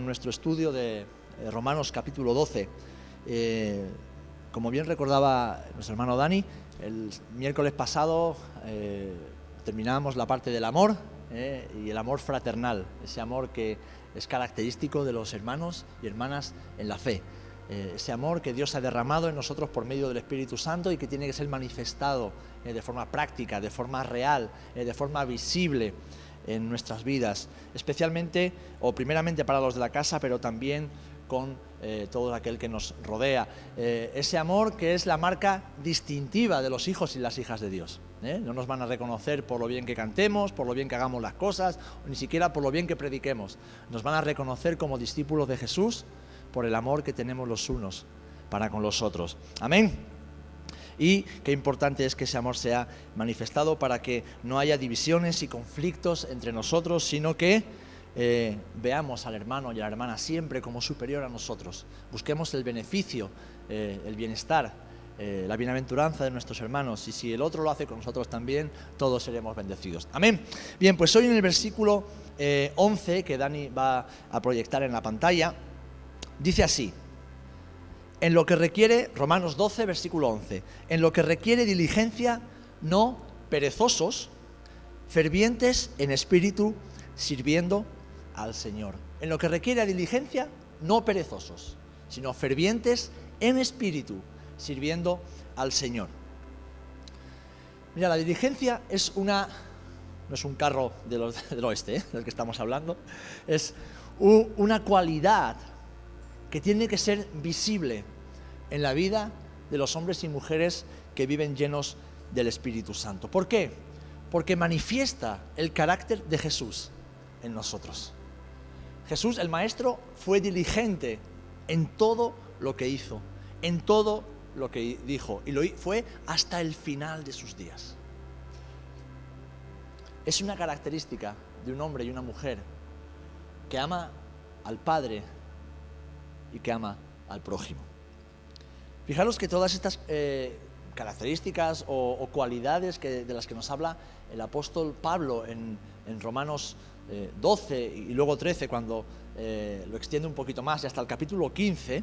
nuestro estudio de Romanos capítulo 12. Como bien recordaba nuestro hermano Dani, el miércoles pasado terminábamos la parte del amor y el amor fraternal, ese amor que es característico de los hermanos y hermanas en la fe. Ese amor que Dios ha derramado en nosotros por medio del Espíritu Santo y que tiene que ser manifestado de forma práctica, de forma real, de forma visible en nuestras vidas, especialmente o primeramente para los de la casa, pero también con todo aquel que nos rodea. Ese amor que es la marca distintiva de los hijos y las hijas de Dios. No nos van a reconocer por lo bien que cantemos, por lo bien que hagamos las cosas, o ni siquiera por lo bien que prediquemos. Nos van a reconocer como discípulos de Jesús por el amor que tenemos los unos para con los otros. Amén. Y qué importante es que ese amor sea manifestado para que no haya divisiones y conflictos entre nosotros, sino que veamos al hermano y a la hermana siempre como superior a nosotros. Busquemos el beneficio, el bienestar, la bienaventuranza de nuestros hermanos, y si el otro lo hace con nosotros también, todos seremos bendecidos. Amén. Bien, pues hoy en el versículo 11, que Dani va a proyectar en la pantalla, dice así: en lo que requiere, Romanos 12, versículo 11, en lo que requiere diligencia, no perezosos, fervientes en espíritu, sirviendo al Señor. En lo que requiere diligencia, no perezosos, sino fervientes en espíritu, sirviendo al Señor. Mira, la diligencia es no es un carro del oeste, del que estamos hablando, es una cualidad que tiene que ser visible en la vida de los hombres y mujeres que viven llenos del Espíritu Santo. ¿Por qué? Porque manifiesta el carácter de Jesús en nosotros. Jesús, el Maestro, fue diligente en todo lo que hizo, en todo lo que dijo, y lo fue hasta el final de sus días. Es una característica de un hombre y una mujer que ama al Padre y que ama al prójimo. Fijaros que todas estas características o cualidades de las que nos habla el apóstol Pablo en Romanos 12 y luego 13, cuando lo extiende un poquito más y hasta el capítulo 15,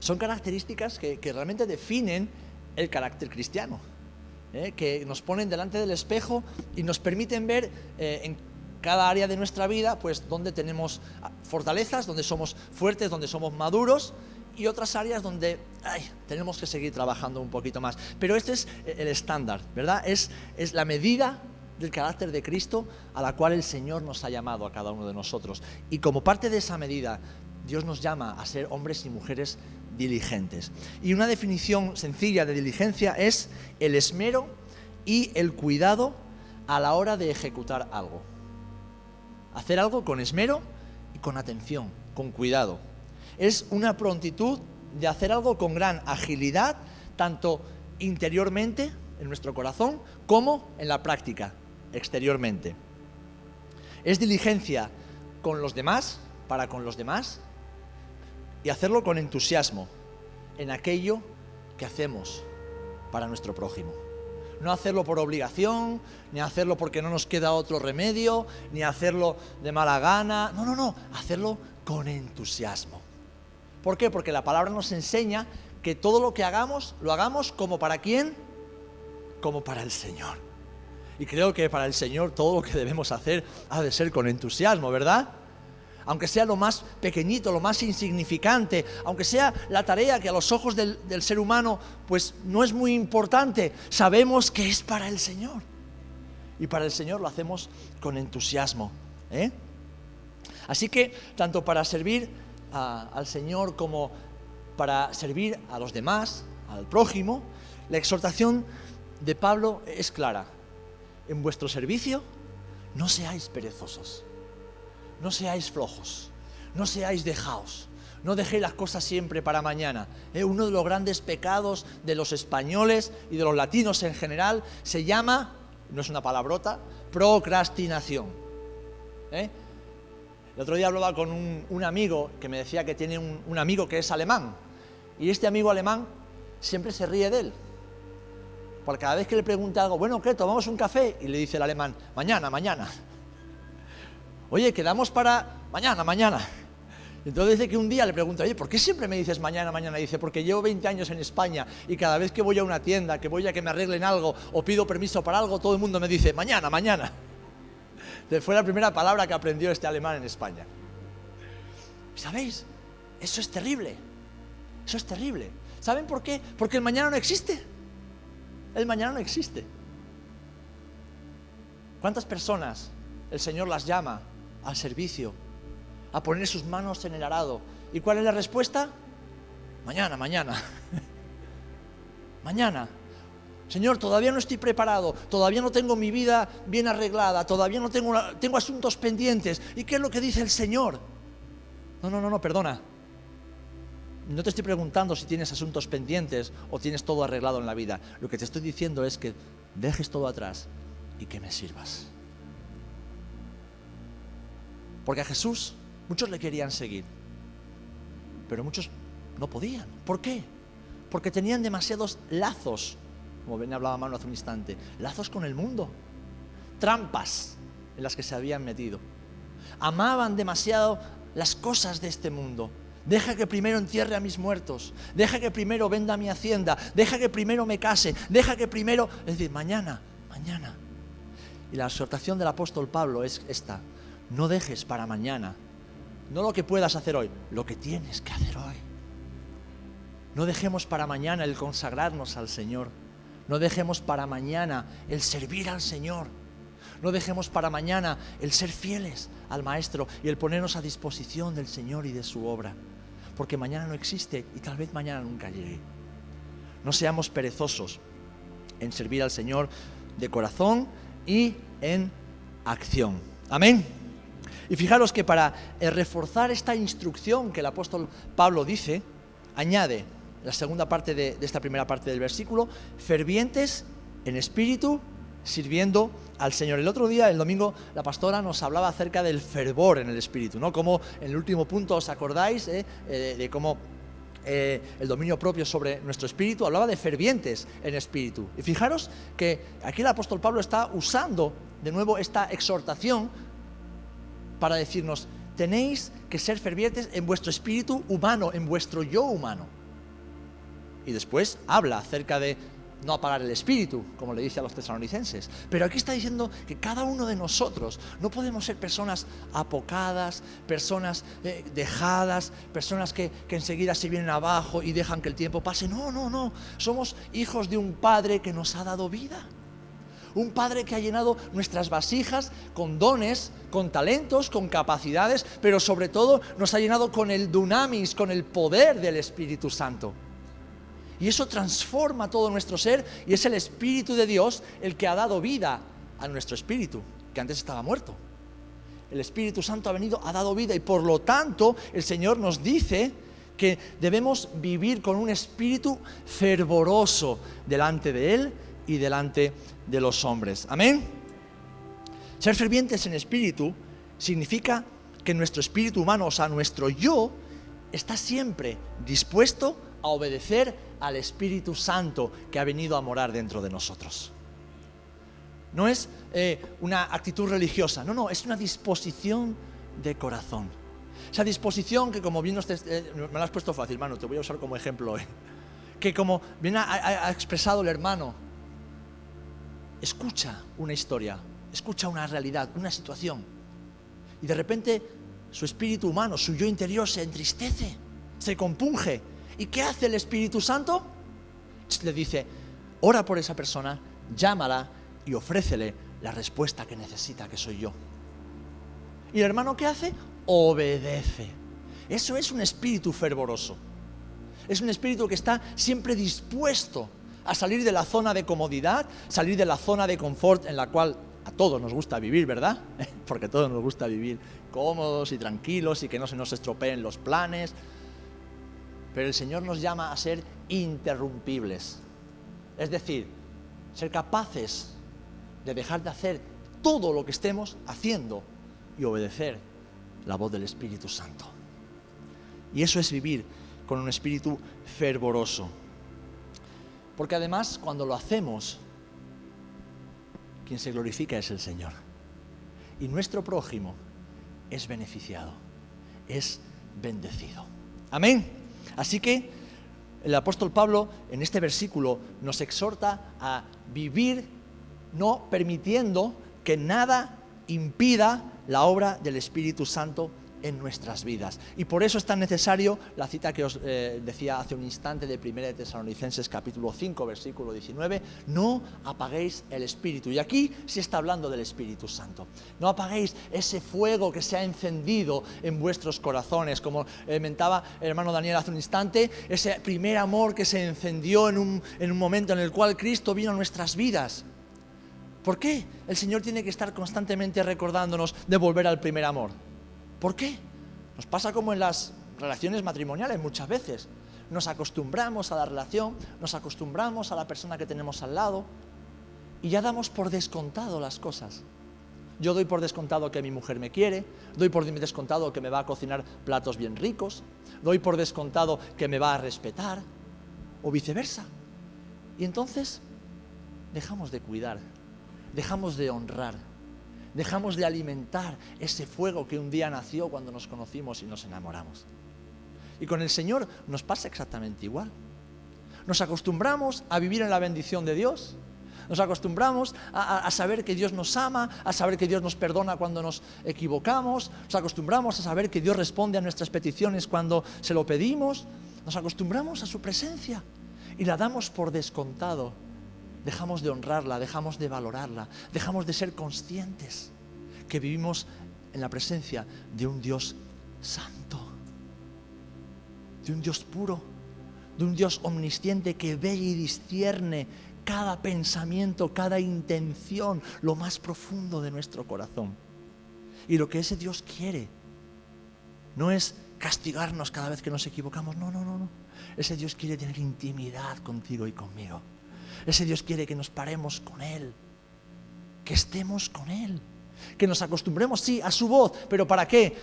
son características que realmente definen el carácter cristiano, que nos ponen delante del espejo y nos permiten ver en cada área de nuestra vida, pues donde tenemos fortalezas, donde somos fuertes, donde somos maduros, y otras áreas donde tenemos que seguir trabajando un poquito más. Pero este es el estándar, ¿verdad? Es la medida del carácter de Cristo a la cual el Señor nos ha llamado a cada uno de nosotros. Y como parte de esa medida, Dios nos llama a ser hombres y mujeres diligentes. Y una definición sencilla de diligencia es el esmero y el cuidado a la hora de ejecutar algo. Hacer algo con esmero y con atención, con cuidado. Es una prontitud de hacer algo con gran agilidad, tanto interiormente, en nuestro corazón, como en la práctica, exteriormente. Es diligencia con los demás, para con los demás, y hacerlo con entusiasmo en aquello que hacemos para nuestro prójimo. No hacerlo por obligación, ni hacerlo porque no nos queda otro remedio, ni hacerlo de mala gana. No, hacerlo con entusiasmo. ¿Por qué? Porque la palabra nos enseña que todo lo que hagamos, lo hagamos como para ¿quién? Como para el Señor. Y creo que para el Señor todo lo que debemos hacer ha de ser con entusiasmo, ¿verdad? Aunque sea lo más pequeñito, lo más insignificante, aunque sea la tarea que a los ojos del ser humano pues no es muy importante, sabemos que es para el Señor. Y para el Señor lo hacemos con entusiasmo, Así que tanto para servir al Señor como para servir a los demás, al prójimo, la exhortación de Pablo es clara. En vuestro servicio no seáis perezosos. No seáis flojos, no seáis dejaos, no dejéis las cosas siempre para mañana. Uno de los grandes pecados de los españoles y de los latinos en general se llama, no es una palabrota, procrastinación. El otro día hablaba con un amigo que me decía que tiene un amigo que es alemán, y este amigo alemán siempre se ríe de él. Porque cada vez que le pregunta algo, bueno, ¿qué? ¿Tomamos un café? Y le dice el alemán, mañana. Oye, quedamos para mañana. Entonces dice que un día le pregunta, oye, ¿por qué siempre me dices mañana, mañana? Y dice, porque llevo 20 años en España y cada vez que voy a una tienda, que voy a que me arreglen algo o pido permiso para algo, todo el mundo me dice, mañana, mañana. Entonces fue la primera palabra que aprendió este alemán en España. ¿Sabéis? Eso es terrible. Eso es terrible. ¿Saben por qué? Porque el mañana no existe. El mañana no existe. ¿Cuántas personas el Señor las llama al servicio, a poner sus manos en el arado? ¿Y cuál es la respuesta? Mañana, mañana. Mañana. Señor, todavía no estoy preparado, todavía no tengo mi vida bien arreglada, todavía no tengo asuntos pendientes. ¿Y qué es lo que dice el Señor? No, perdona. No te estoy preguntando si tienes asuntos pendientes o tienes todo arreglado en la vida. Lo que te estoy diciendo es que dejes todo atrás y que me sirvas. Porque a Jesús muchos le querían seguir, pero muchos no podían. ¿Por qué? Porque tenían demasiados lazos, como Ben hablaba Manu hace un instante, lazos con el mundo, trampas en las que se habían metido. Amaban demasiado las cosas de este mundo. Deja que primero entierre a mis muertos, deja que primero venda mi hacienda, deja que primero me case, deja que primero... Es decir, mañana, mañana. Y la exhortación del apóstol Pablo es esta: no dejes para mañana, no lo que puedas hacer hoy, lo que tienes que hacer hoy. No dejemos para mañana el consagrarnos al Señor, no dejemos para mañana el servir al Señor, no dejemos para mañana el ser fieles al Maestro y el ponernos a disposición del Señor y de su obra, porque mañana no existe y tal vez mañana nunca llegue. No seamos perezosos en servir al Señor de corazón y en acción. Amén. Y fijaros que para reforzar esta instrucción que el apóstol Pablo dice, añade la segunda parte de esta primera parte del versículo: fervientes en espíritu, sirviendo al Señor. El otro día, el domingo, la pastora nos hablaba acerca del fervor en el espíritu, ¿no? Como en el último punto, ¿os acordáis? De cómo el dominio propio sobre nuestro espíritu, hablaba de fervientes en espíritu. Y fijaros que aquí el apóstol Pablo está usando de nuevo esta exhortación para decirnos: tenéis que ser fervientes en vuestro espíritu humano, en vuestro yo humano. Y después habla acerca de no apagar el espíritu, como le dice a los tesalonicenses. Pero aquí está diciendo que cada uno de nosotros no podemos ser personas apocadas, personas dejadas, personas que enseguida se vienen abajo y dejan que el tiempo pase. No. Somos hijos de un Padre que nos ha dado vida. Un Padre que ha llenado nuestras vasijas con dones, con talentos, con capacidades, pero sobre todo nos ha llenado con el dunamis, con el poder del Espíritu Santo. Y eso transforma todo nuestro ser, y es el Espíritu de Dios el que ha dado vida a nuestro espíritu, que antes estaba muerto. El Espíritu Santo ha venido, ha dado vida, y por lo tanto el Señor nos dice que debemos vivir con un espíritu fervoroso delante de Él y delante de los hombres. Amén. Ser fervientes en espíritu significa que nuestro espíritu humano, o sea, nuestro yo, está siempre dispuesto a obedecer al Espíritu Santo que ha venido a morar dentro de nosotros. No es una actitud religiosa, no, es una disposición de corazón. Esa disposición que, como bien me lo has puesto fácil, hermano, te voy a usar como ejemplo hoy. Que como bien ha expresado el hermano, escucha una historia, escucha una realidad, una situación, y de repente su espíritu humano, su yo interior se entristece, se compunge. ¿Y qué hace el Espíritu Santo? Le dice: ora por esa persona, llámala y ofrécele la respuesta que necesita, que soy yo. ¿Y el hermano qué hace? Obedece. Eso es un espíritu fervoroso. Es un espíritu que está siempre dispuesto a salir de la zona de comodidad, salir de la zona de confort en la cual a todos nos gusta vivir, ¿verdad? Porque a todos nos gusta vivir cómodos y tranquilos y que no se nos estropeen los planes. Pero el Señor nos llama a ser interrumpibles. Es decir, ser capaces de dejar de hacer todo lo que estemos haciendo y obedecer la voz del Espíritu Santo. Y eso es vivir con un espíritu fervoroso. Porque además, cuando lo hacemos, quien se glorifica es el Señor. Y nuestro prójimo es beneficiado, es bendecido. Amén. Así que el apóstol Pablo en este versículo nos exhorta a vivir no permitiendo que nada impida la obra del Espíritu Santo en nuestras vidas. Y por eso es tan necesario la cita que os decía hace un instante de 1 de Tesalonicenses capítulo 5 versículo 19, no apaguéis el Espíritu. Y aquí se está hablando del Espíritu Santo. No apaguéis ese fuego que se ha encendido en vuestros corazones, como comentaba el hermano Daniel hace un instante, ese primer amor que se encendió en un momento en el cual Cristo vino a nuestras vidas. ¿Por qué el Señor tiene que estar constantemente recordándonos de volver al primer amor? ¿Por qué? Nos pasa como en las relaciones matrimoniales muchas veces. Nos acostumbramos a la relación, nos acostumbramos a la persona que tenemos al lado y ya damos por descontado las cosas. Yo doy por descontado que mi mujer me quiere, doy por descontado que me va a cocinar platos bien ricos, doy por descontado que me va a respetar o viceversa. Y entonces dejamos de cuidar, dejamos de honrar, dejamos de alimentar ese fuego que un día nació cuando nos conocimos y nos enamoramos. Y con el Señor nos pasa exactamente igual. Nos acostumbramos a vivir en la bendición de Dios, nos acostumbramos a saber que Dios nos ama, a saber que Dios nos perdona cuando nos equivocamos, nos acostumbramos a saber que Dios responde a nuestras peticiones cuando se lo pedimos, nos acostumbramos a su presencia y la damos por descontado. Dejamos de honrarla, dejamos de valorarla, dejamos de ser conscientes que vivimos en la presencia de un Dios santo, de un Dios puro, de un Dios omnisciente que ve y discierne cada pensamiento, cada intención, lo más profundo de nuestro corazón. Y lo que ese Dios quiere no es castigarnos cada vez que nos equivocamos, no. Ese Dios quiere tener intimidad contigo y conmigo. Ese Dios quiere que nos paremos con Él, que estemos con Él, que nos acostumbremos, sí, a su voz, pero ¿para qué?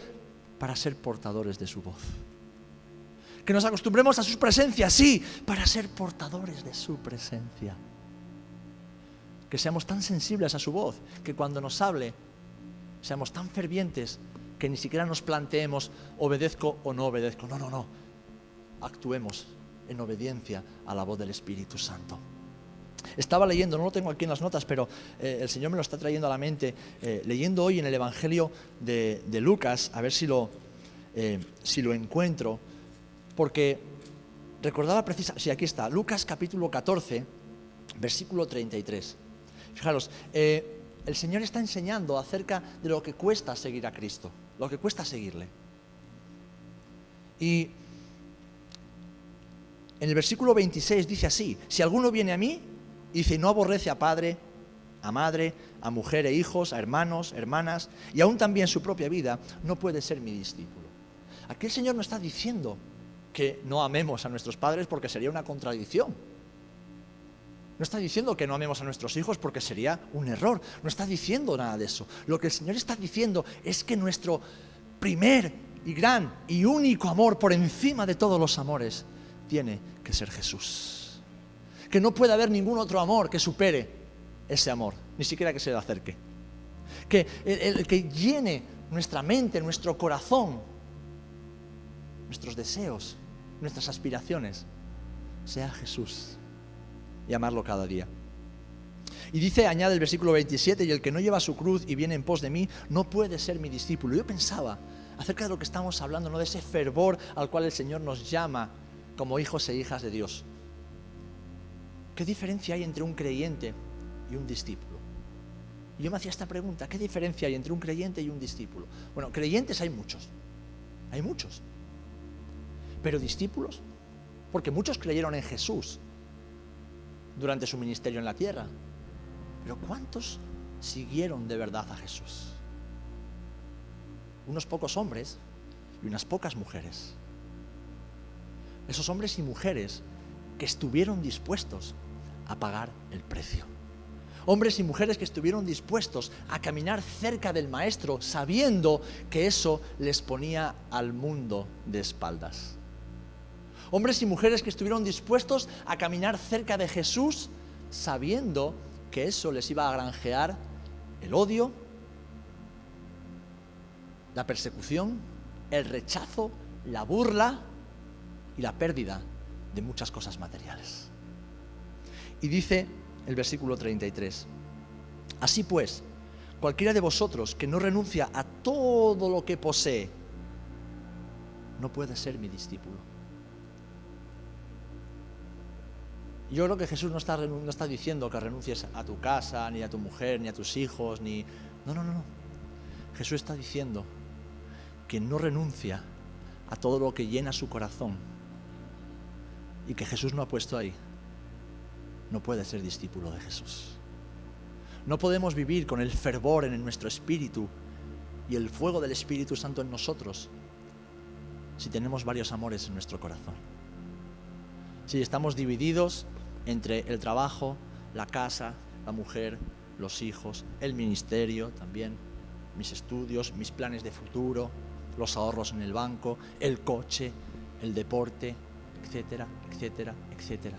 Para ser portadores de su voz. Que nos acostumbremos a su presencia, sí, para ser portadores de su presencia. Que seamos tan sensibles a su voz, que cuando nos hable, seamos tan fervientes, que ni siquiera nos planteemos, obedezco o no obedezco. No. Actuemos en obediencia a la voz del Espíritu Santo. Estaba leyendo, no lo tengo aquí en las notas, pero el Señor me lo está trayendo a la mente, leyendo hoy en el Evangelio de Lucas, a ver si lo encuentro, porque recordaba precisamente, sí, aquí está, Lucas capítulo 14, versículo 33. Fijaros, el Señor está enseñando acerca de lo que cuesta seguir a Cristo, lo que cuesta seguirle. Y en el versículo 26 dice así, si alguno viene a mí, dice, no aborrece a padre, a madre, a mujer e hijos, a hermanos, hermanas, y aún también su propia vida, no puede ser mi discípulo. Aquí el Señor no está diciendo que no amemos a nuestros padres porque sería una contradicción. No está diciendo que no amemos a nuestros hijos porque sería un error. No está diciendo nada de eso. Lo que el Señor está diciendo es que nuestro primer y gran y único amor por encima de todos los amores tiene que ser Jesús. Que no puede haber ningún otro amor que supere ese amor, ni siquiera que se le acerque. Que el que llene nuestra mente, nuestro corazón, nuestros deseos, nuestras aspiraciones, sea Jesús y amarlo cada día. Y dice, añade el versículo 27, y el que no lleva su cruz y viene en pos de mí, no puede ser mi discípulo. Yo pensaba acerca de lo que estamos hablando, ¿no? De ese fervor al cual el Señor nos llama como hijos e hijas de Dios. ¿Qué diferencia hay entre un creyente y un discípulo? Y yo me hacía esta pregunta, ¿qué diferencia hay entre un creyente y un discípulo? Bueno, creyentes hay muchos, pero discípulos, porque muchos creyeron en Jesús durante su ministerio en la tierra, pero ¿cuántos siguieron de verdad a Jesús? Unos pocos hombres y unas pocas mujeres. Esos hombres y mujeres que estuvieron dispuestos a pagar el precio. Hombres y mujeres que estuvieron dispuestos a caminar cerca del Maestro, sabiendo que eso les ponía al mundo de espaldas. Hombres y mujeres que estuvieron dispuestos a caminar cerca de Jesús, sabiendo que eso les iba a granjear el odio, la persecución, el rechazo la burla y la pérdida de muchas cosas materiales. Y dice el versículo 33, así pues, cualquiera de vosotros que no renuncia a todo lo que posee, no puede ser mi discípulo. Yo creo que Jesús no está diciendo que renuncies a tu casa, ni a tu mujer, ni a tus hijos, ni... No. Jesús está diciendo que no renuncia a todo lo que llena su corazón y que Jesús no ha puesto ahí. No puede ser discípulo de Jesús. No podemos vivir con el fervor en nuestro espíritu y el fuego del Espíritu Santo en nosotros si tenemos varios amores en nuestro corazón. Si estamos divididos entre el trabajo, la casa, la mujer, los hijos, el ministerio también, mis estudios, mis planes de futuro, los ahorros en el banco, el coche, el deporte, etcétera, etcétera, etcétera.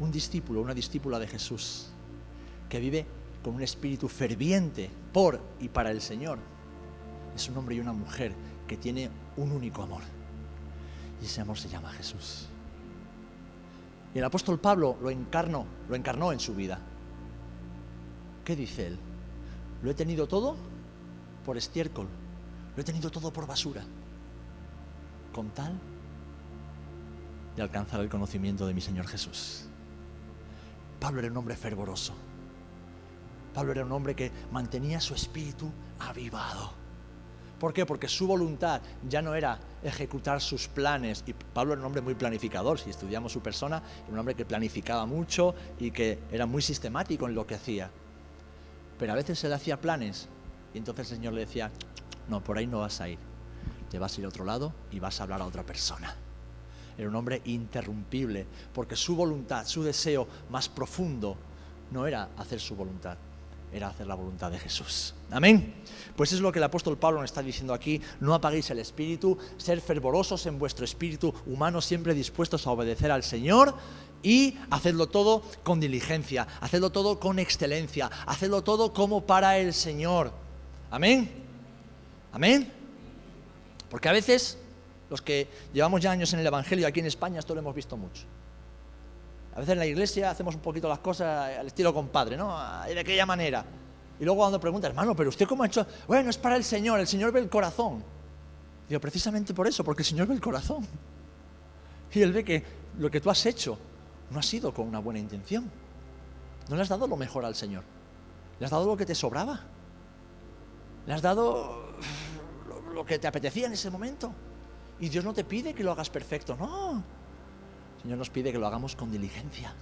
Un discípulo, una discípula de Jesús, que vive con un espíritu ferviente por y para el Señor, es un hombre y una mujer que tiene un único amor. Y ese amor se llama Jesús. Y el apóstol Pablo lo encarnó en su vida. ¿Qué dice él? Lo he tenido todo por estiércol, lo he tenido todo por basura, con tal de alcanzar el conocimiento de mi Señor Jesús. Pablo era un hombre fervoroso. Pablo era un hombre que mantenía su espíritu avivado. ¿Por qué? Porque su voluntad ya no era ejecutar sus planes. Y Pablo era un hombre muy planificador. Si estudiamos su persona, era un hombre que planificaba mucho y que era muy sistemático en lo que hacía. Pero a veces se le hacía planes y entonces el Señor le decía, no, por ahí no vas a ir. Te vas a ir a otro lado y vas a hablar a otra persona. Era un hombre interrumpible, porque su voluntad, su deseo más profundo no era hacer su voluntad, era hacer la voluntad de Jesús. Amén. Pues es lo que el apóstol Pablo nos está diciendo aquí: no apaguéis el espíritu, ser fervorosos en vuestro espíritu humano, siempre dispuestos a obedecer al Señor, y hacedlo todo con diligencia, hacedlo todo con excelencia, hacedlo todo como para el Señor. Amén. Amén. Porque a veces los que llevamos ya años en el Evangelio aquí en España, esto lo hemos visto mucho. A veces en la iglesia hacemos un poquito las cosas al estilo compadre, ¿no? De aquella manera. Y luego cuando pregunta, hermano, ¿pero usted cómo ha hecho? Bueno, es para el Señor ve el corazón. Digo, precisamente por eso, porque el Señor ve el corazón. Y Él ve que lo que tú has hecho no ha sido con una buena intención. No le has dado lo mejor al Señor. Le has dado lo que te sobraba. Le has dado lo que te apetecía en ese momento. Y Dios no te pide que lo hagas perfecto, no. El Señor nos pide que lo hagamos con diligencia,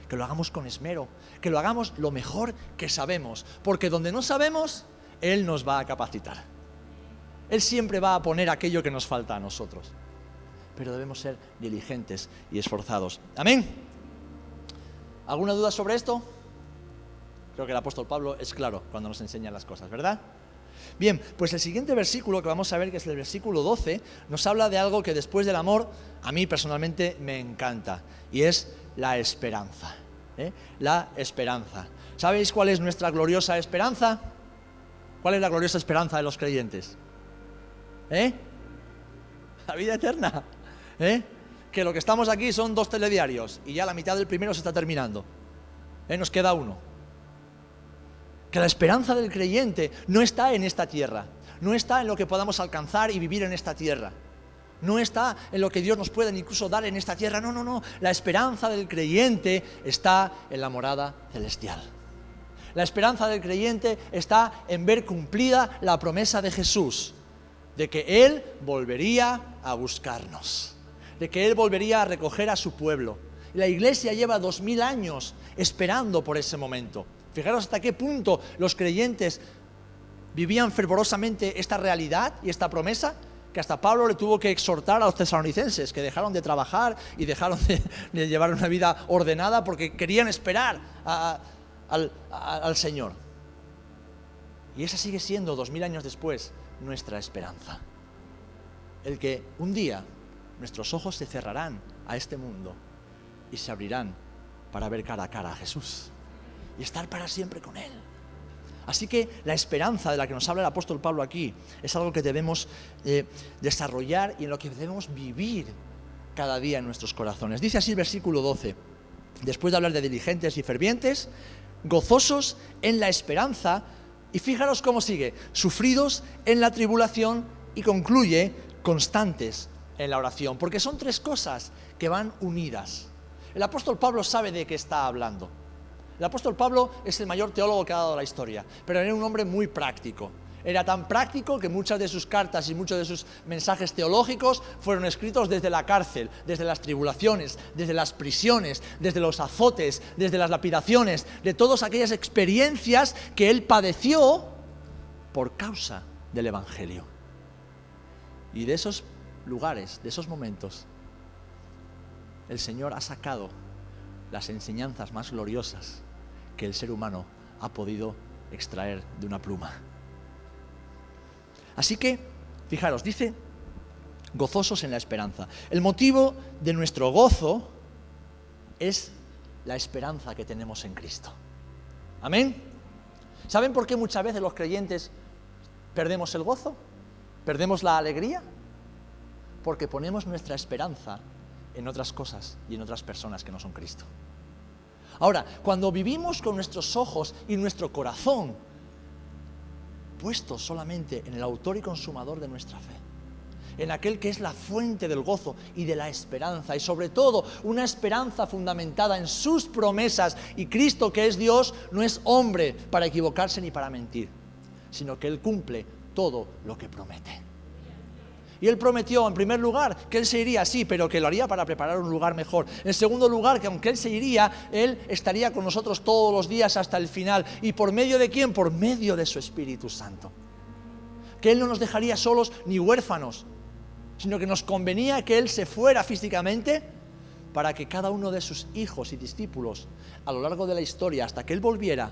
que lo hagamos con esmero, que lo hagamos lo mejor que sabemos, porque donde no sabemos, Él nos va a capacitar. Él siempre va a poner aquello que nos falta a nosotros, pero debemos ser diligentes y esforzados. Amén. ¿Alguna duda sobre esto? Creo que el apóstol Pablo es claro cuando nos enseña las cosas, ¿verdad? Bien, pues el siguiente versículo que vamos a ver, que es el versículo 12, nos habla de algo que después del amor a mí personalmente me encanta, y es la esperanza. La esperanza. ¿Sabéis cuál es nuestra gloriosa esperanza? ¿Cuál es la gloriosa esperanza de los creyentes? La vida eterna. Que lo que estamos aquí son 2 telediarios y ya la mitad del primero se está terminando. Nos queda uno. Que la esperanza del creyente no está en esta tierra, no está en lo que podamos alcanzar y vivir en esta tierra, no está en lo que Dios nos puede incluso dar en esta tierra, no. La esperanza del creyente está en la morada celestial. La esperanza del creyente está en ver cumplida la promesa de Jesús, de que Él volvería a buscarnos, de que Él volvería a recoger a su pueblo. La iglesia lleva 2000 años esperando por ese momento. Fijaros hasta qué punto los creyentes vivían fervorosamente esta realidad y esta promesa, que hasta Pablo le tuvo que exhortar a los tesalonicenses, que dejaron de trabajar y dejaron de llevar una vida ordenada porque querían esperar al Señor. Y esa sigue siendo, 2000 años después, nuestra esperanza. El que un día nuestros ojos se cerrarán a este mundo y se abrirán para ver cara a cara a Jesús y estar para siempre con Él. Así que la esperanza de la que nos habla el apóstol Pablo aquí es algo que debemos desarrollar y en lo que debemos vivir cada día en nuestros corazones. Dice así el versículo 12, después de hablar de diligentes y fervientes, gozosos en la esperanza, y fijaros cómo sigue, sufridos en la tribulación, y concluye, constantes en la oración, porque son tres cosas que van unidas. El apóstol Pablo sabe de qué está hablando. El apóstol Pablo es el mayor teólogo que ha dado la historia, pero era un hombre muy práctico. Era tan práctico que muchas de sus cartas y muchos de sus mensajes teológicos fueron escritos desde la cárcel, desde las tribulaciones, desde las prisiones, desde los azotes, desde las lapidaciones, de todas aquellas experiencias que él padeció por causa del Evangelio. Y de esos lugares, de esos momentos, el Señor ha sacado las enseñanzas más gloriosas que el ser humano ha podido extraer de una pluma. Así que, fijaros, dice, gozosos en la esperanza. El motivo de nuestro gozo es la esperanza que tenemos en Cristo. ¿Amén? ¿Saben por qué muchas veces los creyentes perdemos el gozo? ¿Perdemos la alegría? Porque ponemos nuestra esperanza en otras cosas y en otras personas que no son Cristo. Ahora, cuando vivimos con nuestros ojos y nuestro corazón puestos solamente en el autor y consumador de nuestra fe, en aquel que es la fuente del gozo y de la esperanza, y sobre todo una esperanza fundamentada en sus promesas, y Cristo, que es Dios, no es hombre para equivocarse ni para mentir, sino que Él cumple todo lo que promete. Y Él prometió, en primer lugar, que Él se iría, sí, pero que lo haría para preparar un lugar mejor. En segundo lugar, que aunque Él se iría, Él estaría con nosotros todos los días hasta el final. ¿Y por medio de quién? Por medio de su Espíritu Santo. Que Él no nos dejaría solos ni huérfanos, sino que nos convenía que Él se fuera físicamente para que cada uno de sus hijos y discípulos, a lo largo de la historia, hasta que Él volviera,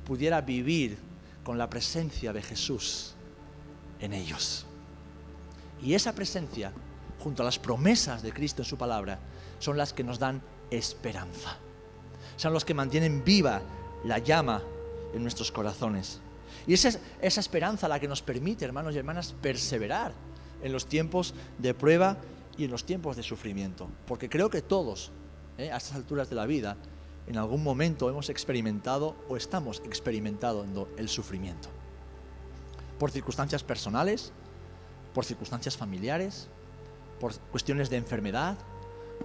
pudiera vivir con la presencia de Jesús en ellos. Y esa presencia, junto a las promesas de Cristo en su palabra, son las que nos dan esperanza. Son los que mantienen viva la llama en nuestros corazones. Y esa esperanza la que nos permite, hermanos y hermanas, perseverar en los tiempos de prueba y en los tiempos de sufrimiento. Porque creo que todos, a estas alturas de la vida, en algún momento hemos experimentado o estamos experimentando el sufrimiento. Por circunstancias personales, por circunstancias familiares, por cuestiones de enfermedad,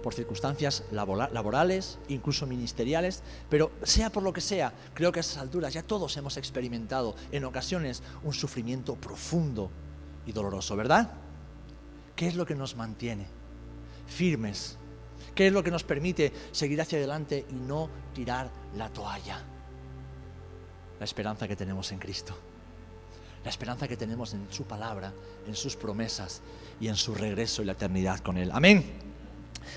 por circunstancias laborales, incluso ministeriales, pero sea por lo que sea, creo que a esas alturas ya todos hemos experimentado en ocasiones un sufrimiento profundo y doloroso, ¿verdad? ¿Qué es lo que nos mantiene firmes? ¿Qué es lo que nos permite seguir hacia adelante y no tirar la toalla? La esperanza que tenemos en Cristo. La esperanza que tenemos en su palabra, en sus promesas y en su regreso y la eternidad con Él. Amén.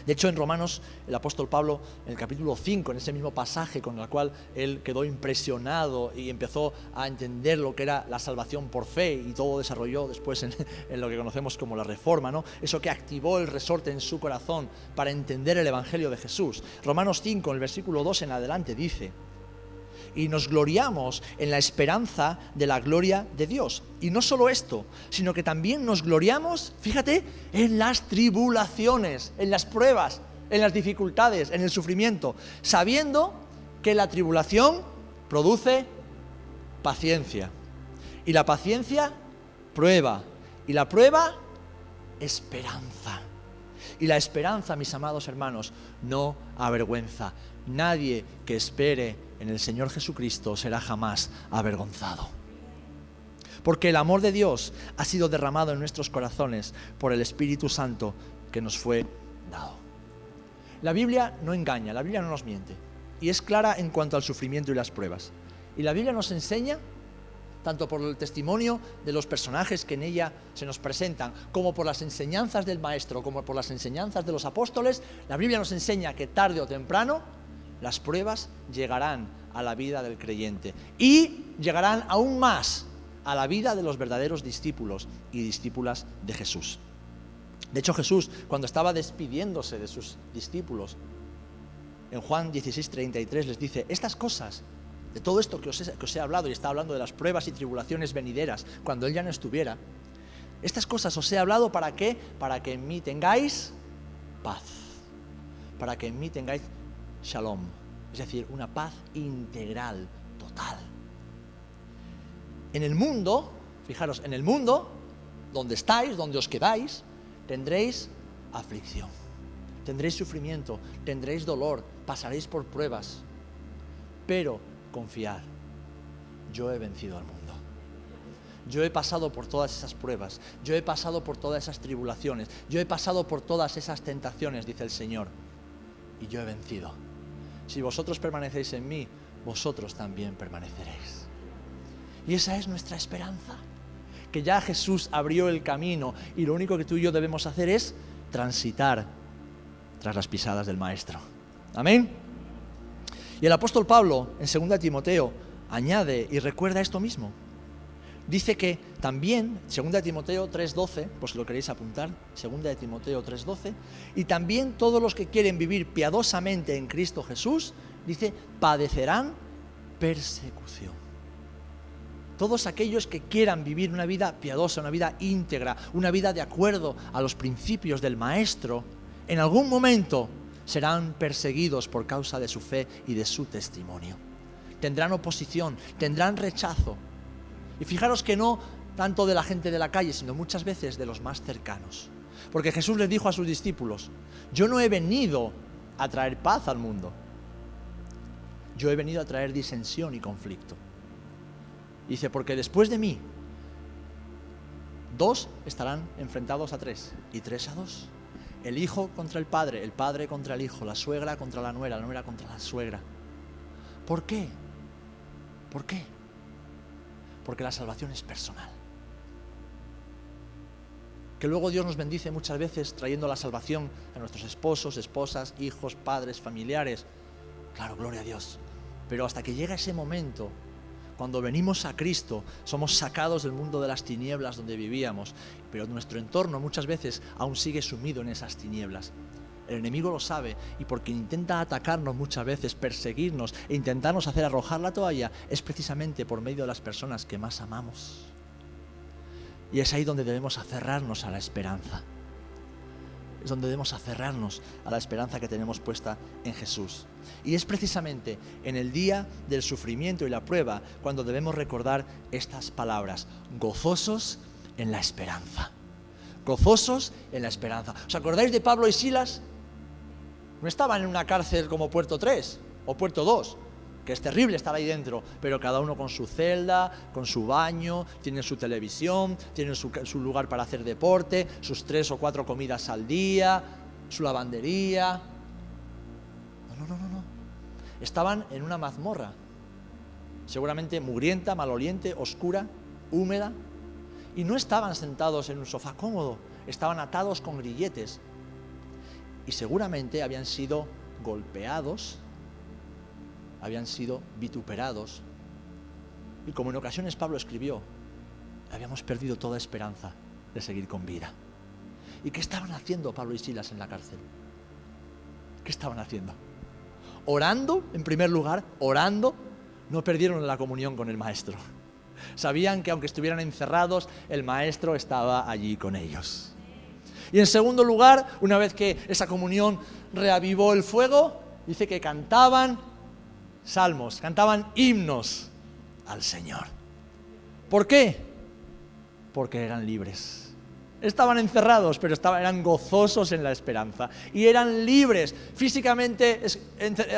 De hecho, en Romanos, el apóstol Pablo, en el capítulo 5, en ese mismo pasaje con el cual él quedó impresionado y empezó a entender lo que era la salvación por fe, y todo desarrolló después en lo que conocemos como la Reforma, ¿no? Eso que activó el resorte en su corazón para entender el Evangelio de Jesús. Romanos 5, en el versículo 2 en adelante, dice: y nos gloriamos en la esperanza de la gloria de Dios. Y no solo esto, sino que también nos gloriamos, fíjate, en las tribulaciones, en las pruebas, en las dificultades, en el sufrimiento, sabiendo que la tribulación produce paciencia. Y la paciencia, prueba. Y la prueba, esperanza. Y la esperanza, mis amados hermanos, no avergüenza. Nadie que espere en el Señor Jesucristo será jamás avergonzado. Porque el amor de Dios ha sido derramado en nuestros corazones por el Espíritu Santo que nos fue dado. La Biblia no engaña, la Biblia no nos miente. Y es clara en cuanto al sufrimiento y las pruebas. Y la Biblia nos enseña, tanto por el testimonio de los personajes que en ella se nos presentan, como por las enseñanzas del Maestro, como por las enseñanzas de los apóstoles, la Biblia nos enseña que tarde o temprano las pruebas llegarán a la vida del creyente y llegarán aún más a la vida de los verdaderos discípulos y discípulas de Jesús. De hecho, Jesús, cuando estaba despidiéndose de sus discípulos, en Juan 16:33 les dice: estas cosas de todo esto que os he hablado, y está hablando de las pruebas y tribulaciones venideras, cuando Él ya no estuviera, estas cosas os he hablado, ¿para qué? Para que en mí tengáis paz, para que en mí tengáis shalom, es decir, una paz integral, total. En el mundo, fijaros, en el mundo, donde estáis, donde os quedáis, tendréis aflicción, tendréis sufrimiento, tendréis dolor, pasaréis por pruebas, pero confiad, yo he vencido al mundo. Yo he pasado por todas esas pruebas, yo he pasado por todas esas tribulaciones, yo he pasado por todas esas tentaciones, dice el Señor, y yo he vencido. Si vosotros permanecéis en mí, vosotros también permaneceréis. Y esa es nuestra esperanza, que ya Jesús abrió el camino y lo único que tú y yo debemos hacer es transitar tras las pisadas del Maestro. Amén. Y el apóstol Pablo, en 2 Timoteo, añade y recuerda esto mismo. Dice que también, 2 Timoteo 3:12, pues si lo queréis apuntar, 2 Timoteo 3:12, y también todos los que quieren vivir piadosamente en Cristo Jesús, dice, padecerán persecución. Todos aquellos que quieran vivir una vida piadosa, una vida íntegra, una vida de acuerdo a los principios del Maestro, en algún momento serán perseguidos por causa de su fe y de su testimonio. Tendrán oposición, tendrán rechazo. Y fijaros que no tanto de la gente de la calle, sino muchas veces de los más cercanos. Porque Jesús les dijo a sus discípulos, yo no he venido a traer paz al mundo. Yo he venido a traer disensión y conflicto. Dice, porque después de mí, 2 estarán enfrentados a 3 y 3 a 2. El hijo contra el padre contra el hijo, la suegra contra la nuera contra la suegra. ¿Por qué? ¿Por qué? Porque la salvación es personal. Que luego Dios nos bendice muchas veces trayendo la salvación a nuestros esposos, esposas, hijos, padres, familiares. Claro, gloria a Dios. Pero hasta que llega ese momento, cuando venimos a Cristo, somos sacados del mundo de las tinieblas donde vivíamos, pero nuestro entorno muchas veces aún sigue sumido en esas tinieblas. El enemigo lo sabe y porque intenta atacarnos muchas veces, perseguirnos e intentarnos hacer arrojar la toalla, es precisamente por medio de las personas que más amamos. Y es ahí donde debemos aferrarnos a la esperanza. Es donde debemos aferrarnos a la esperanza que tenemos puesta en Jesús. Y es precisamente en el día del sufrimiento y la prueba cuando debemos recordar estas palabras: gozosos en la esperanza. Gozosos en la esperanza. ¿Os acordáis de Pablo y Silas? No estaban en una cárcel como Puerto 3 o Puerto 2, que es terrible estar ahí dentro, pero cada uno con su celda, con su baño, tienen su televisión, tienen su lugar para hacer deporte, sus 3 o 4 comidas al día, su lavandería. No. Estaban en una mazmorra, seguramente mugrienta, maloliente, oscura, húmeda, y no estaban sentados en un sofá cómodo, estaban atados con grilletes. Y seguramente habían sido golpeados, habían sido vituperados. Y como en ocasiones Pablo escribió, habíamos perdido toda esperanza de seguir con vida. ¿Y qué estaban haciendo Pablo y Silas en la cárcel? ¿Qué estaban haciendo? Orando, en primer lugar, orando. No perdieron la comunión con el Maestro. Sabían que aunque estuvieran encerrados, el Maestro estaba allí con ellos. Y en segundo lugar, una vez que esa comunión reavivó el fuego, dice que cantaban salmos, cantaban himnos al Señor. ¿Por qué? Porque eran libres. Estaban encerrados, pero eran gozosos en la esperanza. Y eran libres, físicamente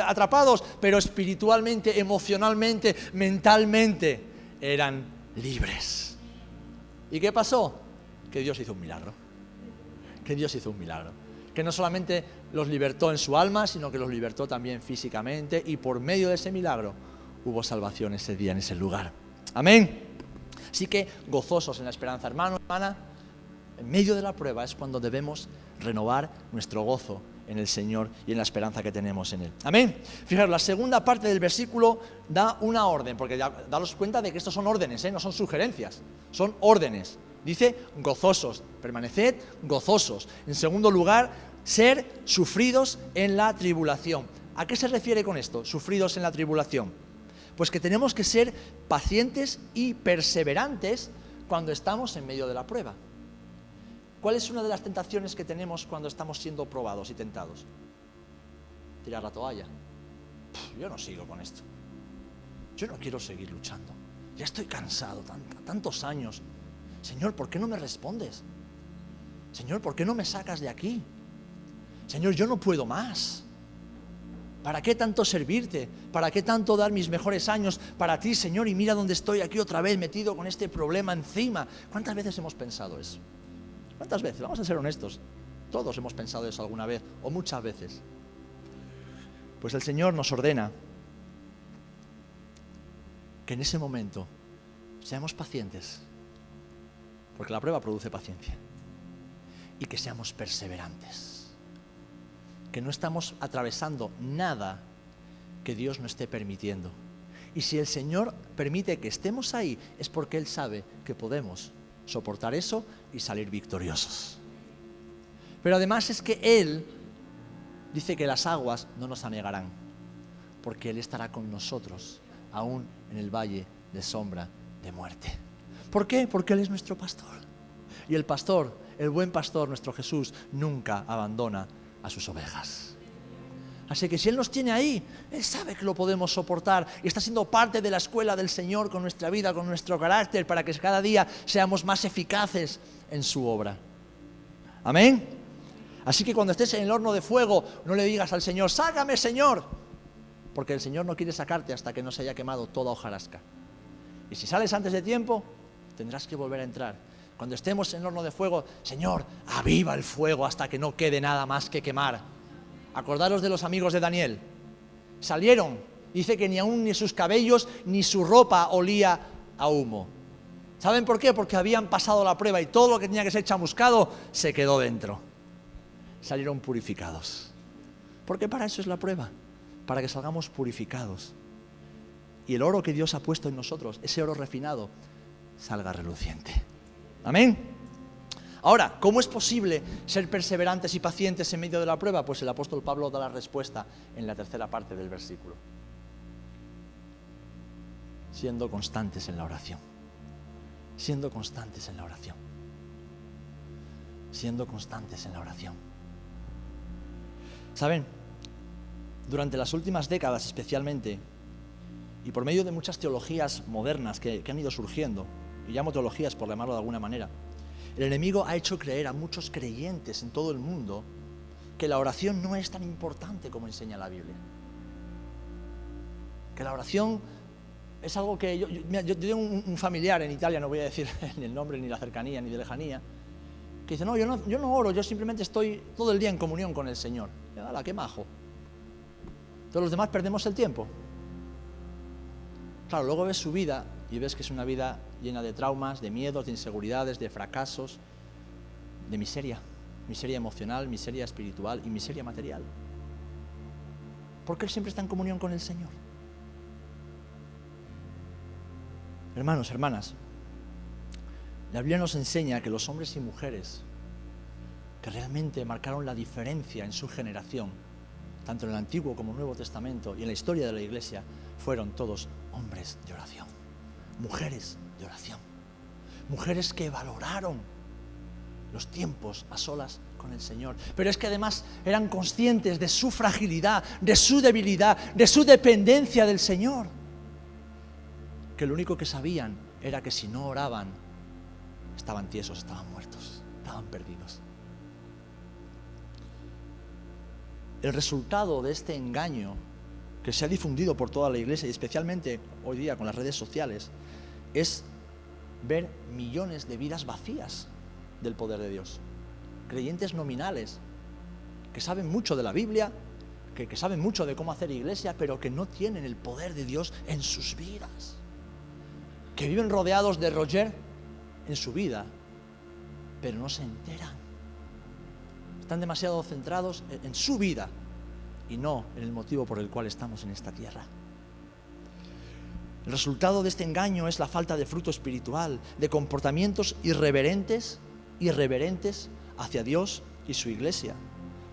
atrapados, pero espiritualmente, emocionalmente, mentalmente, eran libres. ¿Y qué pasó? Que Dios hizo un milagro. Que no solamente los libertó en su alma, sino que los libertó también físicamente, y por medio de ese milagro hubo salvación ese día en ese lugar. Amén. Así que gozosos en la esperanza, hermano, hermana, en medio de la prueba es cuando debemos renovar nuestro gozo en el Señor y en la esperanza que tenemos en Él. Amén. Fijaros, la segunda parte del versículo da una orden, porque daros cuenta de que estos son órdenes, no son sugerencias, son órdenes. Dice gozosos, permaneced gozosos. En segundo lugar, ser sufridos en la tribulación. ¿A qué se refiere con esto? Sufridos en la tribulación. Pues que tenemos que ser pacientes y perseverantes cuando estamos en medio de la prueba. ¿Cuál es una de las tentaciones que tenemos cuando estamos siendo probados y tentados? Tirar la toalla. Yo no sigo con esto. Yo no quiero seguir luchando. Ya estoy cansado, tantos años. Señor, ¿por qué no me respondes? Señor, ¿por qué no me sacas de aquí? Señor, yo no puedo más. ¿Para qué tanto servirte? ¿Para qué tanto dar mis mejores años para ti, Señor? Y mira dónde estoy aquí otra vez metido con este problema encima. ¿Cuántas veces hemos pensado eso? ¿Cuántas veces? Vamos a ser honestos. Todos hemos pensado eso alguna vez o muchas veces. Pues el Señor nos ordena que en ese momento seamos pacientes, porque la prueba produce paciencia, y que seamos perseverantes, que no estamos atravesando nada que Dios no esté permitiendo. Y si el Señor permite que estemos ahí, es porque Él sabe que podemos soportar eso y salir victoriosos. Pero además es que Él dice que las aguas no nos anegarán, porque Él estará con nosotros, aún en el valle de sombra de muerte. ¿Por qué? Porque Él es nuestro pastor. Y el pastor, el buen pastor, nuestro Jesús, nunca abandona a sus ovejas. Así que si Él nos tiene ahí, Él sabe que lo podemos soportar y está siendo parte de la escuela del Señor con nuestra vida, con nuestro carácter, para que cada día seamos más eficaces en su obra. Amén. Así que cuando estés en el horno de fuego, no le digas al Señor, sácame, Señor, porque el Señor no quiere sacarte hasta que no se haya quemado toda hojarasca. Y si sales antes de tiempo, tendrás que volver a entrar. Cuando estemos en el horno de fuego, Señor, aviva el fuego hasta que no quede nada más que quemar. Acordaros de los amigos de Daniel. Salieron, dice que ni aún ni sus cabellos ni su ropa olía a humo. ¿Saben por qué? Porque habían pasado la prueba y todo lo que tenía que ser chamuscado se quedó dentro. Salieron purificados. Porque para eso es la prueba, para que salgamos purificados. Y el oro que Dios ha puesto en nosotros, ese oro refinado, salga reluciente. Amén. Ahora, ¿cómo es posible ser perseverantes y pacientes en medio de la prueba? Pues el apóstol Pablo da la respuesta en la tercera parte del versículo. Siendo constantes en la oración. Siendo constantes en la oración. Siendo constantes en la oración. ¿Saben? Durante las últimas décadas especialmente, y por medio de muchas teologías modernas que han ido surgiendo, y llamo teologías por llamarlo de alguna manera, el enemigo ha hecho creer a muchos creyentes en todo el mundo que la oración no es tan importante como enseña la Biblia. Que la oración es algo que... Yo tengo un familiar en Italia, no voy a decir ni el nombre, ni la cercanía, ni de lejanía, que dice, no, yo no oro, yo simplemente estoy todo el día en comunión con el Señor. Y, ¡hala, qué majo! Todos los demás perdemos el tiempo. Claro, luego ves su vida y ves que es una vida llena de traumas, de miedos, de inseguridades, de fracasos, de miseria. Miseria emocional, miseria espiritual y miseria material. Porque él siempre está en comunión con el Señor. Hermanos, hermanas, la Biblia nos enseña que los hombres y mujeres que realmente marcaron la diferencia en su generación, tanto en el Antiguo como en el Nuevo Testamento y en la historia de la Iglesia, fueron todos hombres de oración, mujeres de oración, mujeres que valoraron los tiempos a solas con el Señor, pero es que además eran conscientes de su fragilidad, de su debilidad, de su dependencia del Señor, que lo único que sabían era que si no oraban, estaban tiesos, estaban muertos, estaban perdidos. El resultado de este engaño que se ha difundido por toda la Iglesia y especialmente hoy día con las redes sociales es ver millones de vidas vacías del poder de Dios. Creyentes nominales que saben mucho de la Biblia, que saben mucho de cómo hacer iglesia, pero que no tienen el poder de Dios en sus vidas. Que viven rodeados de Roger en su vida, pero no se enteran. Están demasiado centrados en su vida y no en el motivo por el cual estamos en esta tierra. El resultado de este engaño es la falta de fruto espiritual, de comportamientos irreverentes hacia Dios y su iglesia.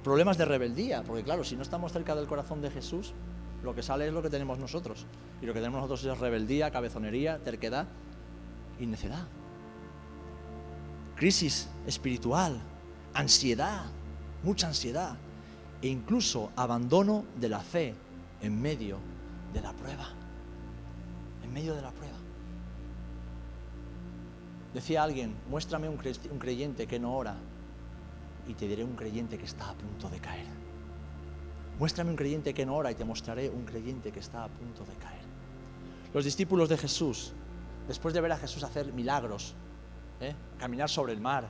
Problemas de rebeldía, porque claro, si no estamos cerca del corazón de Jesús, Lo que sale es lo que tenemos nosotros. Y lo que tenemos nosotros es rebeldía, cabezonería, terquedad y necedad. Crisis espiritual, ansiedad, mucha ansiedad e incluso abandono de la fe en medio de la prueba. En medio de la prueba. Decía alguien, muéstrame un creyente que no ora y te diré un creyente que está a punto de caer. Muéstrame un creyente que no ora y te mostraré un creyente que está a punto de caer. Los discípulos de Jesús, después de ver a Jesús hacer milagros, caminar sobre el mar,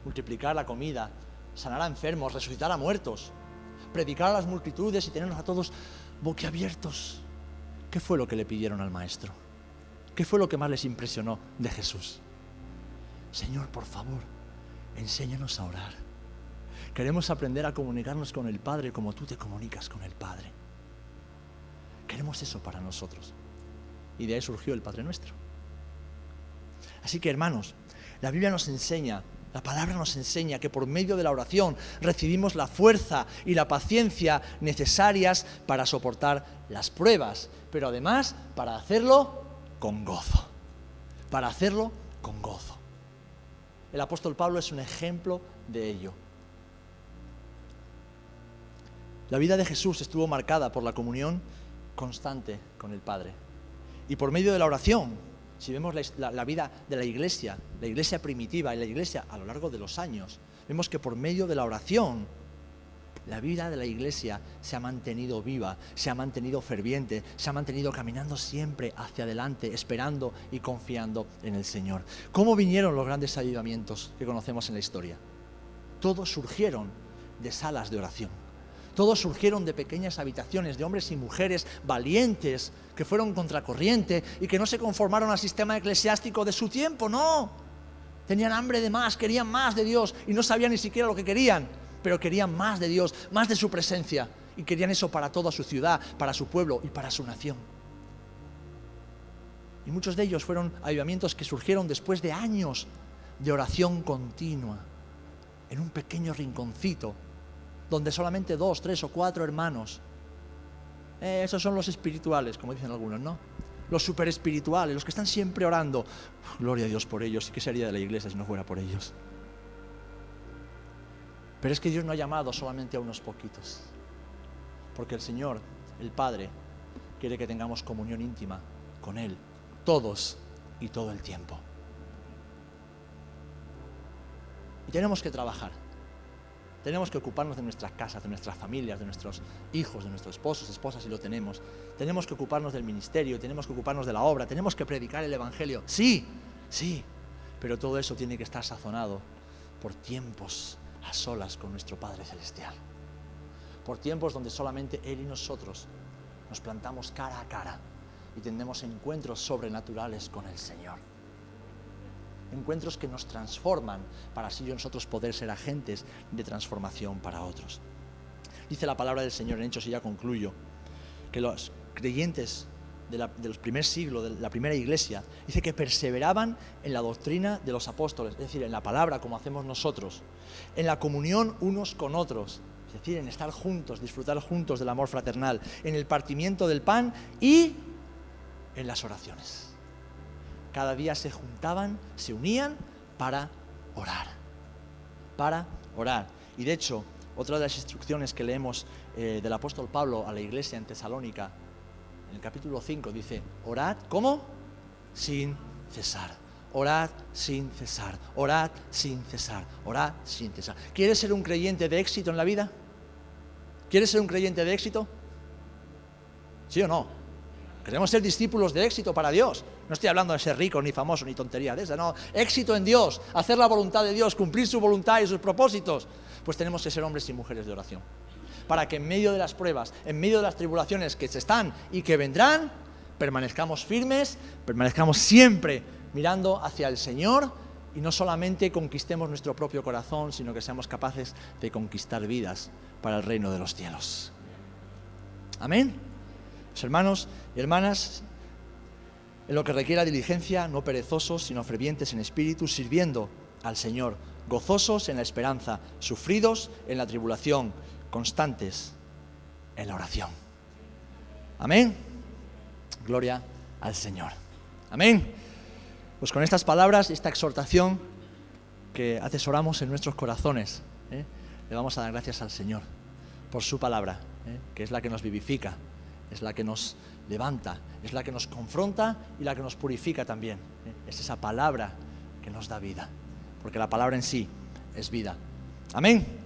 multiplicar la comida, sanar a enfermos, resucitar a muertos, predicar a las multitudes y tenernos a todos boquiabiertos, ¿qué fue lo que le pidieron al Maestro? ¿Qué fue lo que más les impresionó de Jesús? Señor, por favor, enséñanos a orar. Queremos aprender a comunicarnos con el Padre como tú te comunicas con el Padre. Queremos eso para nosotros. Y de ahí surgió el Padre Nuestro. Así que, hermanos, la Biblia nos enseña, la palabra nos enseña que por medio de la oración recibimos la fuerza y la paciencia necesarias para soportar las pruebas, pero además para hacerlo con gozo. Para hacerlo con gozo. El apóstol Pablo es un ejemplo de ello. La vida de Jesús estuvo marcada por la comunión constante con el Padre. Y por medio de la oración, si vemos la vida de la iglesia primitiva y la iglesia a lo largo de los años, vemos que por medio de la oración, la vida de la iglesia se ha mantenido viva, se ha mantenido ferviente, se ha mantenido caminando siempre hacia adelante, esperando y confiando en el Señor. ¿Cómo vinieron los grandes avivamientos que conocemos en la historia? Todos surgieron de salas de oración. Todos surgieron de pequeñas habitaciones, de hombres y mujeres valientes, que fueron contracorriente y que no se conformaron al sistema eclesiástico de su tiempo, no. Tenían hambre de más, querían más de Dios y no sabían ni siquiera lo que querían, pero querían más de Dios, más de su presencia, y querían eso para toda su ciudad, para su pueblo y para su nación. Y muchos de ellos fueron avivamientos que surgieron después de años de oración continua, en un pequeño rinconcito, donde solamente 2, 3 o 4 hermanos, esos son los espirituales, como dicen algunos, ¿no? Los super espirituales, los que están siempre orando. Gloria a Dios por ellos, ¿y qué sería de la iglesia si no fuera por ellos? Pero es que Dios no ha llamado solamente a unos poquitos, porque el Señor, el Padre, quiere que tengamos comunión íntima con Él, todos y todo el tiempo. Y tenemos que trabajar. Tenemos que ocuparnos de nuestras casas, de nuestras familias, de nuestros hijos, de nuestros esposos, esposas si lo tenemos. Tenemos que ocuparnos del ministerio, tenemos que ocuparnos de la obra, tenemos que predicar el Evangelio. Sí, pero todo eso tiene que estar sazonado por tiempos a solas con nuestro Padre Celestial. Por tiempos donde solamente Él y nosotros nos plantamos cara a cara y tendremos encuentros sobrenaturales con el Señor. Encuentros que nos transforman para así nosotros poder ser agentes de transformación para otros. Dice la palabra del Señor en Hechos, y ya concluyo, que los creyentes de los primer siglo, de la primera iglesia, dice que perseveraban en la doctrina de los apóstoles, es decir, en la palabra como hacemos nosotros, en la comunión unos con otros, es decir, en estar juntos, disfrutar juntos del amor fraternal, en el partimiento del pan y en las oraciones. Cada día se juntaban, se unían para orar. Y de hecho, otra de las instrucciones que leemos del apóstol Pablo a la iglesia en Tesalónica, en el capítulo 5, dice, orad, ¿cómo? Sin cesar. Orad sin cesar. Orad sin cesar. Orad sin cesar. ¿Quieres ser un creyente de éxito en la vida? ¿Quieres ser un creyente de éxito? ¿Sí o no? Queremos ser discípulos de éxito para Dios. No estoy hablando de ser rico, ni famoso, ni tontería de esa, no. Éxito en Dios, hacer la voluntad de Dios, cumplir su voluntad y sus propósitos. Pues tenemos que ser hombres y mujeres de oración. Para que en medio de las pruebas, en medio de las tribulaciones que se están y que vendrán, permanezcamos firmes, permanezcamos siempre mirando hacia el Señor y no solamente conquistemos nuestro propio corazón, sino que seamos capaces de conquistar vidas para el reino de los cielos. Amén. Pues hermanos y hermanas, en lo que requiera diligencia, no perezosos, sino fervientes en espíritu, sirviendo al Señor, gozosos en la esperanza, sufridos en la tribulación, constantes en la oración. Amén. Gloria al Señor. Amén. Pues con estas palabras, esta exhortación que atesoramos en nuestros corazones, le vamos a dar gracias al Señor por su palabra, que es la que nos vivifica, es la que nos levanta, es la que nos confronta y la que nos purifica también. Es esa palabra que nos da vida, porque la palabra en sí es vida. Amén.